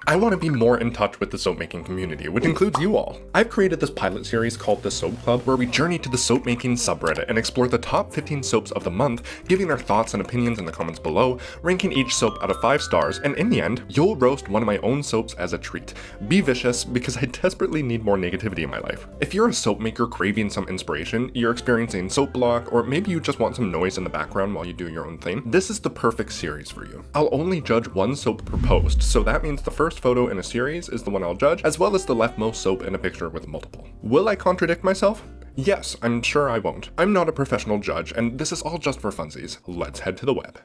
I want to be more in touch with the soap making community, which includes you all. I've created this pilot series called the Soap Club, where we journey to the soap making subreddit and explore the top 15 soaps of the month, giving our thoughts and opinions in the comments below, ranking each soap out of 5 stars, and in the end, you'll roast one of my own soaps as a treat. Be vicious, because I desperately need more negativity in my life. If you're a soap maker craving some inspiration, you're experiencing soap block, or maybe you just want some noise in the background while you do your own thing, this is the perfect series for you. I'll only judge one soap per post, so that means the first photo in a series is the one I'll judge, as well as the leftmost soap in a picture with multiple. Will I contradict myself? Yes, I'm sure I won't. I'm not a professional judge, and this is all just for funsies. Let's head to the web.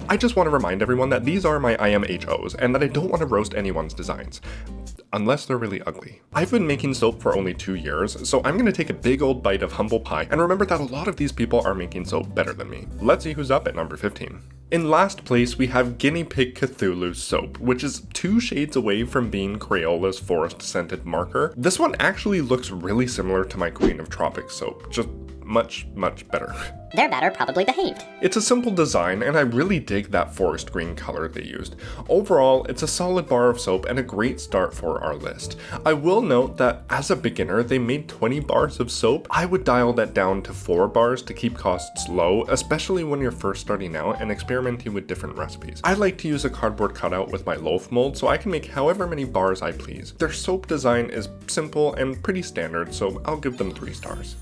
I just want to remind everyone that these are my IMHOs, and that I don't want to roast anyone's designs. Unless they're really ugly. I've been making soap for only 2 years, so I'm gonna take a big old bite of humble pie and remember that a lot of these people are making soap better than me. Let's see who's up at number 15. In last place, we have Guinea Pig Cthulhu soap, which is 2 shades away from being Crayola's forest scented marker. This one actually looks really similar to my Queen of Tropics soap, just much better. They're better probably behaved. It's a simple design, and I really dig that forest green color they used. Overall, it's a solid bar of soap and a great start for our list. I will note that as a beginner, they made 20 bars of soap. I would dial that down to 4 bars to keep costs low, especially when you're first starting out and experimenting with different recipes. I like to use a cardboard cutout with my loaf mold, so I can make however many bars I please. Their soap design is simple and pretty standard, so I'll give them 3 stars.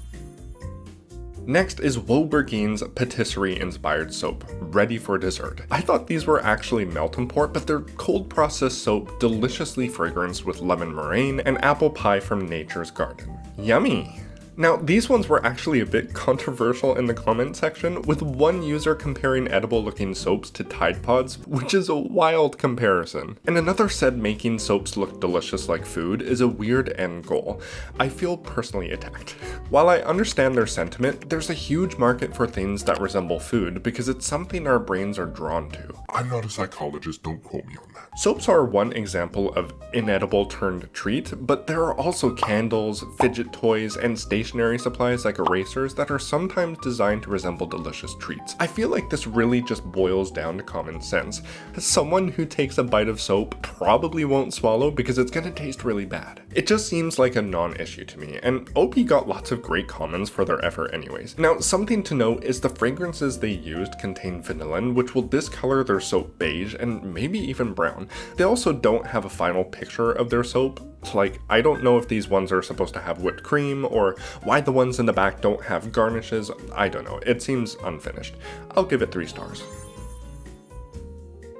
Next is Wobergeen's patisserie-inspired soap, ready for dessert. I thought these were actually melt and pour, but they're cold-processed soap deliciously fragranced with lemon meringue and apple pie from nature's garden. Yummy! Now, these ones were actually a bit controversial in the comment section, with one user comparing edible-looking soaps to Tide Pods, which is a wild comparison. And another said making soaps look delicious like food is a weird end goal. I feel personally attacked. While I understand their sentiment, there's a huge market for things that resemble food because it's something our brains are drawn to. I'm not a psychologist, don't quote me on that. Soaps are one example of inedible turned treat, but there are also candles, fidget toys, and stationery supplies like erasers that are sometimes designed to resemble delicious treats. I feel like this really just boils down to common sense. Someone who takes a bite of soap probably won't swallow because it's gonna taste really bad. It just seems like a non-issue to me, and OP got lots of great comments for their effort anyways. Now, something to note is the fragrances they used contain vanillin, which will discolor their soap beige and maybe even brown. They also don't have a final picture of their soap. Like, I don't know if these ones are supposed to have whipped cream or why the ones in the back don't have garnishes. I don't know, it seems unfinished. I'll give it 3 stars.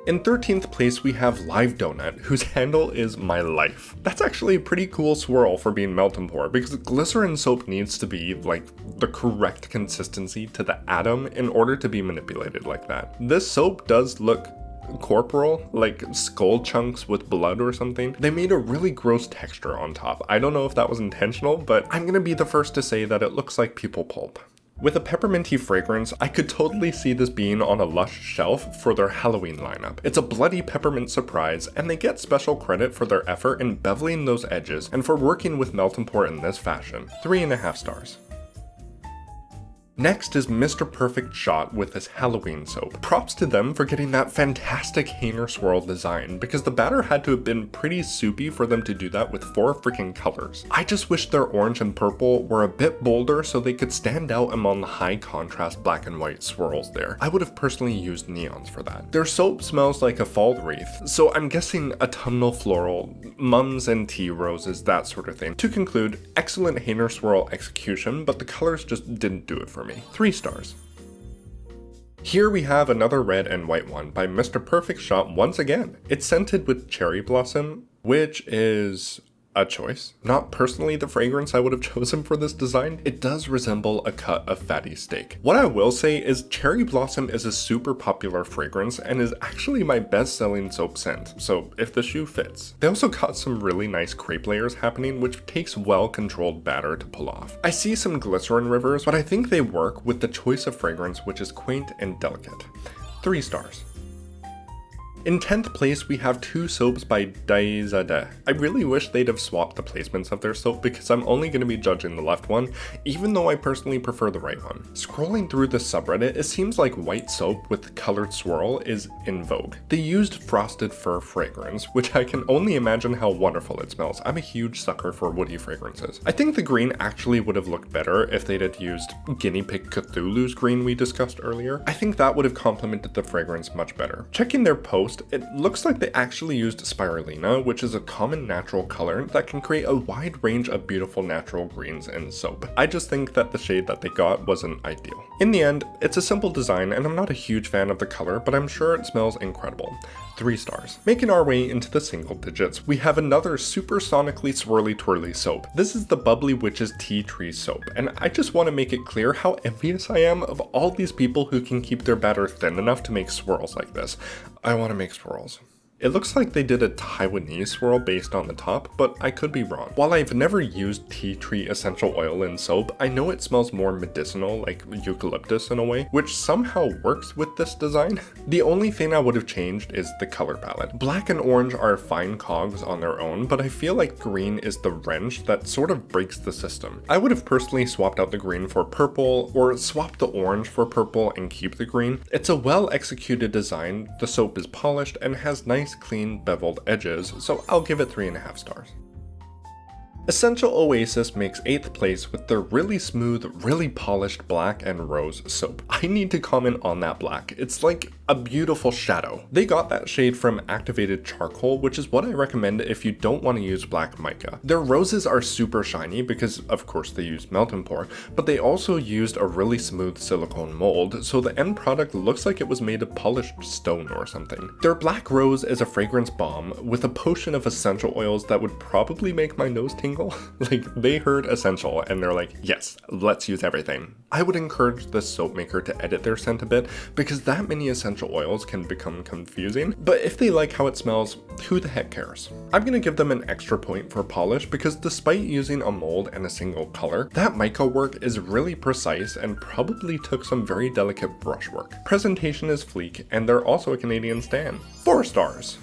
In 13th place, we have Live Donut, whose handle is My Life. That's actually a pretty cool swirl for being melt and pour, because glycerin soap needs to be like the correct consistency to the atom in order to be manipulated like that. This soap does look corporal, like skull chunks with blood or something. They made a really gross texture on top. I don't know if that was intentional, but I'm gonna be the first to say that it looks like people pulp. With a pepperminty fragrance, I could totally see this being on a Lush shelf for their Halloween lineup. It's a bloody peppermint surprise, and they get special credit for their effort in beveling those edges and for working with melt and pour in this fashion. 3.5 stars. Next is Mr. Perfect Shot with his Halloween soap. Props to them for getting that fantastic Hainer swirl design, because the batter had to have been pretty soupy for them to do that with 4 freaking colors. I just wish their orange and purple were a bit bolder so they could stand out among the high contrast black and white swirls there. I would have personally used neons for that. Their soap smells like a fall wreath, so I'm guessing autumnal floral, mums and tea roses, that sort of thing. To conclude, excellent Hainer swirl execution, but the colors just didn't do it for me. 3 stars. Here we have another red and white one by Mr. Perfect Shot once again. It's scented with cherry blossom, which is a choice. Not personally the fragrance I would have chosen for this design. It does resemble a cut of fatty steak. What I will say is cherry blossom is a super popular fragrance and is actually my best selling soap scent, so if the shoe fits. They also got some really nice crepe layers happening, which takes well controlled batter to pull off. I see some glycerin rivers, but I think they work with the choice of fragrance, which is quaint and delicate. 3 stars. In 10th place, we have two soaps by Daizade. I really wish they'd have swapped the placements of their soap because I'm only going to be judging the left one, even though I personally prefer the right one. Scrolling through this subreddit, it seems like white soap with colored swirl is in vogue. They used frosted fir fragrance, which I can only imagine how wonderful it smells. I'm a huge sucker for woody fragrances. I think the green actually would have looked better if they'd have used guinea pig Cthulhu's green we discussed earlier. I think that would have complemented the fragrance much better. Checking their post, it looks like they actually used spirulina, which is a common natural color that can create a wide range of beautiful natural greens in soap. I just think that the shade that they got wasn't ideal. In the end, it's a simple design and I'm not a huge fan of the color, but I'm sure it smells incredible. 3 stars. Making our way into the single digits, we have another supersonically swirly twirly soap. This is the Bubbly Witch's Tea Tree soap, and I just want to make it clear how envious I am of all these people who can keep their batter thin enough to make swirls like this. I want to make swirls. It looks like they did a Taiwanese swirl based on the top, but I could be wrong. While I've never used tea tree essential oil in soap, I know it smells more medicinal, like eucalyptus in a way, which somehow works with this design. The only thing I would have changed is the color palette. Black and orange are fine cogs on their own, but I feel like green is the wrench that sort of breaks the system. I would have personally swapped out the green for purple, or swapped the orange for purple and keep the green. It's a well executed design, the soap is polished and has nice clean beveled edges, so I'll give it 3.5 stars. Essential Oasis makes 8th place with their really smooth, really polished black and rose soap. I need to comment on that black. It's like a beautiful shadow. They got that shade from activated charcoal, which is what I recommend if you don't want to use black mica. Their roses are super shiny because of course they use melt and pour, but they also used a really smooth silicone mold, so the end product looks like it was made of polished stone or something. Their black rose is a fragrance bomb with a potion of essential oils that would probably make my nose tingle. Like, they heard essential and they're like, yes, let's use everything. I would encourage the soap maker to edit their scent a bit because that many essential oils can become confusing, but if they like how it smells, who the heck cares? I'm gonna give them an extra point for polish because despite using a mold and a single color, that mica work is really precise and probably took some very delicate brushwork. Presentation is fleek and they're also a Canadian stan. 4 stars.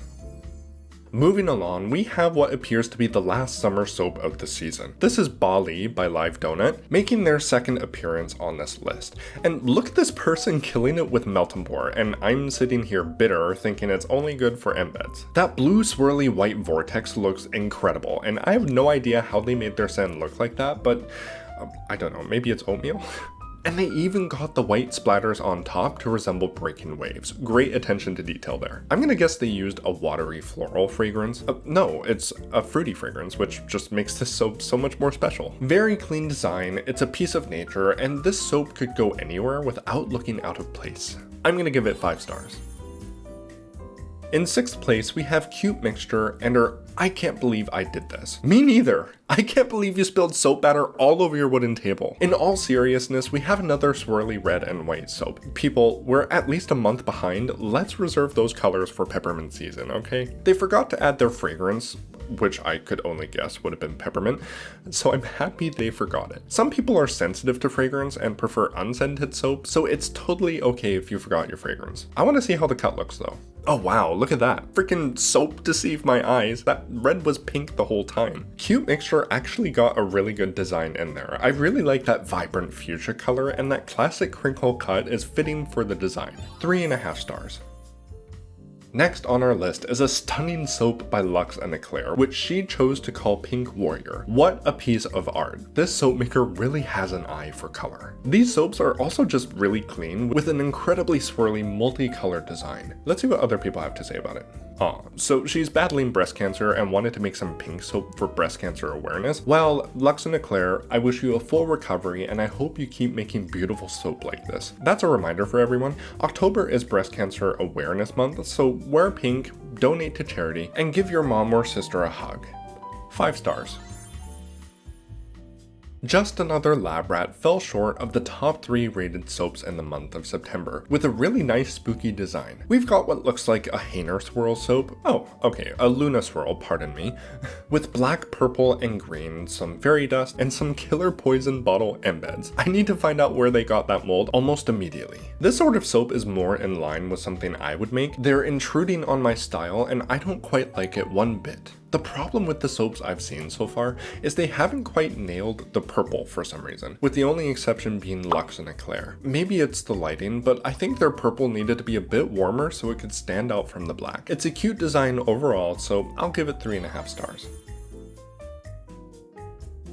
Moving along, we have what appears to be the last summer soap of the season. This is Bali by Live Donut, making their second appearance on this list. And look at this person killing it with melt and pour, and I'm sitting here bitter thinking it's only good for embeds. That blue swirly white vortex looks incredible, and I have no idea how they made their sand look like that, but I don't know, maybe it's oatmeal? And they even got the white splatters on top to resemble breaking waves. Great attention to detail there. I'm gonna guess they used a watery floral fragrance. No, it's a fruity fragrance, which just makes this soap so much more special. Very clean design, it's a piece of nature, and this soap could go anywhere without looking out of place. I'm gonna give it 5 stars. In 6th place, we have Cute Mixture and her I can't believe I did this. Me neither. I can't believe you spilled soap batter all over your wooden table. In all seriousness, we have another swirly red and white soap. People, we're at least a month behind. Let's reserve those colors for peppermint season, okay? They forgot to add their fragrance, which I could only guess would have been peppermint, so I'm happy they forgot it. Some people are sensitive to fragrance and prefer unscented soap, so it's totally okay if you forgot your fragrance. I want to see how the cut looks though. Oh wow, look at that. Freaking soap deceived my eyes. That red was pink the whole time. Cute Mixture actually got a really good design in there. I really like that vibrant fuchsia color, and that classic crinkle cut is fitting for the design. 3.5 stars. Next on our list is a stunning soap by Luxe and Eclair, which she chose to call Pink Warrior. What a piece of art. This soap maker really has an eye for color. These soaps are also just really clean with an incredibly swirly multicolored design. Let's see what other people have to say about it. So she's battling breast cancer and wanted to make some pink soap for breast cancer awareness. Well, Luxe and Eclair, I wish you a full recovery and I hope you keep making beautiful soap like this. That's a reminder for everyone. October is Breast Cancer Awareness Month, so wear pink, donate to charity, and give your mom or sister a hug. 5 stars. Just Another Lab Rat fell short of the top 3 rated soaps in the month of September, with a really nice spooky design. We've got what looks like a Hainer Swirl soap, a Luna Swirl, pardon me, with black, purple, and green, some fairy dust, and some killer poison bottle embeds. I need to find out where they got that mold almost immediately. This sort of soap is more in line with something I would make. They're intruding on my style, and I don't quite like it one bit. The problem with the soaps I've seen so far is they haven't quite nailed the purple for some reason, with the only exception being Luxe and Eclair. Maybe it's the lighting, but I think their purple needed to be a bit warmer so it could stand out from the black. It's a cute design overall, so I'll give it 3.5 stars.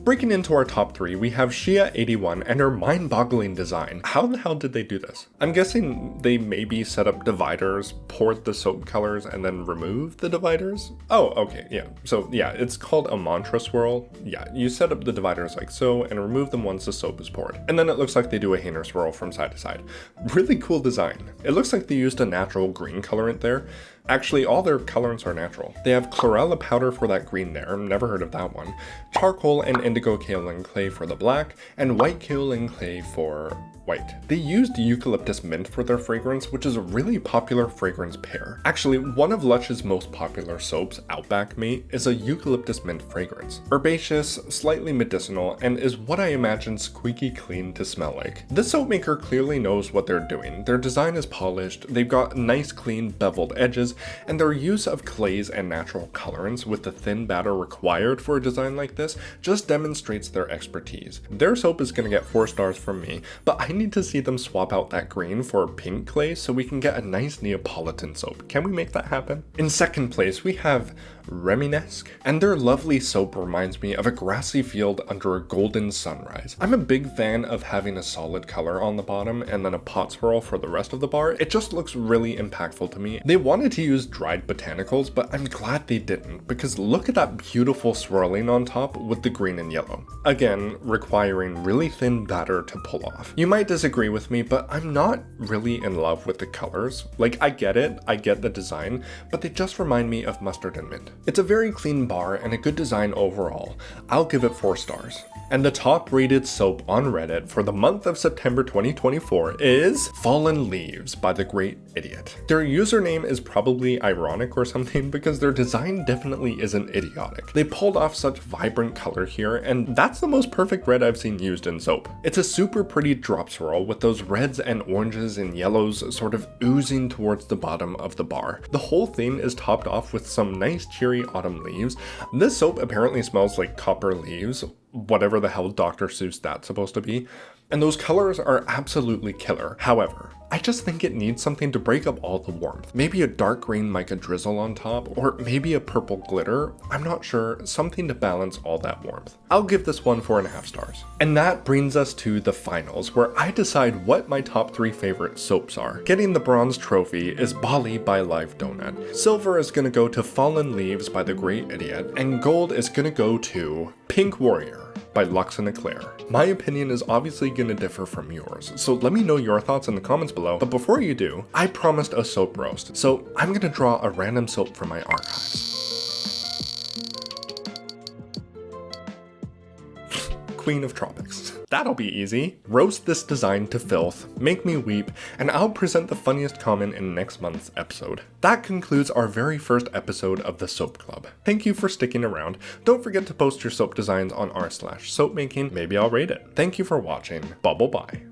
Breaking into our top 3, we have Shia81 and her mind-boggling design. How the hell did they do this? I'm guessing they maybe set up dividers, poured the soap colors, and then removed the dividers? Oh, okay, yeah. So yeah, it's called a mantra swirl. Yeah, you set up the dividers like so and remove them once the soap is poured. And then it looks like they do a Hainer swirl from side to side. Really cool design. It looks like they used a natural green colorant there. Actually, all their colorants are natural. They have chlorella powder for that green there, never heard of that one, charcoal and indigo kaolin clay for the black, and white kaolin clay for white. They used eucalyptus mint for their fragrance, which is a really popular fragrance pair. Actually, one of Lush's most popular soaps, Outback Mate, is a eucalyptus mint fragrance. Herbaceous, slightly medicinal, and is what I imagine squeaky clean to smell like. This soap maker clearly knows what they're doing. Their design is polished, they've got nice clean beveled edges, and their use of clays and natural colorants with the thin batter required for a design like this just demonstrates their expertise. Their soap is gonna get 4 stars from me, but I need to see them swap out that green for pink clay so we can get a nice Neapolitan soap. Can we make that happen? In second place, we have Reminesque, and their lovely soap reminds me of a grassy field under a golden sunrise. I'm a big fan of having a solid color on the bottom and then a pot swirl for the rest of the bar. It just looks really impactful to me. They wanted to use dried botanicals, but I'm glad they didn't, because look at that beautiful swirling on top with the green and yellow. Again, requiring really thin batter to pull off. You might disagree with me, but I'm not really in love with the colors. Like, I get it, I get the design, but they just remind me of mustard and mint. It's a very clean bar and a good design overall. I'll give it 4 stars. And the top rated soap on Reddit for the month of September 2024 is Fallen Leaves by the Great Idiot. Their username is probably ironic or something because their design definitely isn't idiotic. They pulled off such vibrant color here, and that's the most perfect red I've seen used in soap. It's a super pretty drop swirl with those reds and oranges and yellows sort of oozing towards the bottom of the bar. The whole thing is topped off with some nice cheery autumn leaves. This soap apparently smells like copper leaves, whatever the hell Dr. Seuss that's supposed to be, and those colors are absolutely killer. However, I just think it needs something to break up all the warmth. Maybe a dark green mica drizzle on top, or maybe a purple glitter. I'm not sure, something to balance all that warmth. I'll give this one 4.5 stars. And that brings us to the finals, where I decide what my top 3 favorite soaps are. Getting the bronze trophy is Bali by Live Donut. Silver is gonna go to Fallen Leaves by the Great Idiot, and gold is gonna go to Pink Warrior by Luxe and Eclair. My opinion is obviously going to differ from yours, so let me know your thoughts in the comments below. But before you do, I promised a soap roast, so I'm going to draw a random soap from my archives. Queen of Tropics. That'll be easy. Roast this design to filth, make me weep, and I'll present the funniest comment in next month's episode. That concludes our very first episode of the Soap Club. Thank you for sticking around. Don't forget to post your soap designs on r/soapmaking. Maybe I'll rate it. Thank you for watching. Bubble bye.